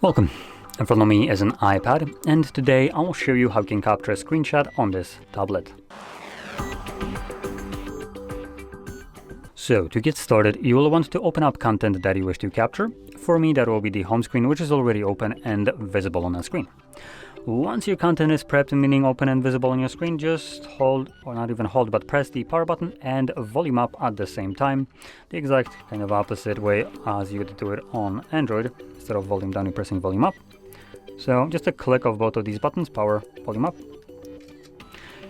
Welcome. In front of me is an iPad, and today I will show you how you can capture a screenshot on this tablet. So to get started, you will want to open up content that you wish to capture. For me, that will be the home screen, which is already open and visible on the screen. Once your content is prepped, meaning open and visible on your screen, just hold, or not even hold, but press the power button and volume up at the same time. The exact kind of opposite way as you would do it on Android. Instead of volume down, you're pressing volume up. So just a click of both of these buttons, power, volume up.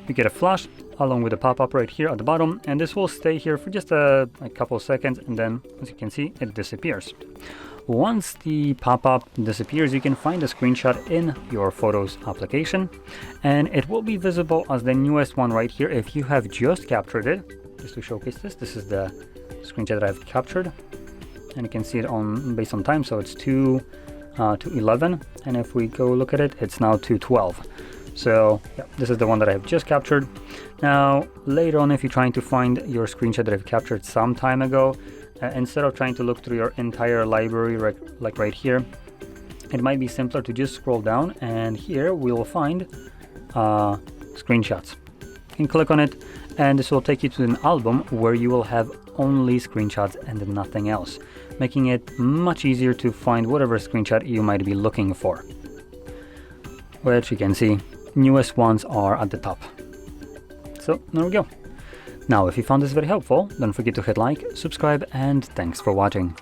You get a flash along with a pop-up right here at the bottom, and this will stay here for just a couple of seconds, and then as you can see, it disappears. Once the pop-up disappears, you can find a screenshot in your Photos application, and it will be visible as the newest one right here if you have just captured it. Just to showcase this is the screenshot that I've captured, and you can see it on based on time, so it's 2:11, and if we go look at it, it's now 2:12. So yeah, this is the one that I've just captured. Now later on, if you're trying to find your screenshot that I've captured some time ago, instead of trying to look through your entire library like right here, it might be simpler to just scroll down, and here we will find screenshots. You can click on it, and this will take you to an album where you will have only screenshots and nothing else, making it much easier to find whatever screenshot you might be looking for, which you can see newest ones are at the top. So there we go. Now, if you found this very helpful, don't forget to hit like, subscribe, and thanks for watching.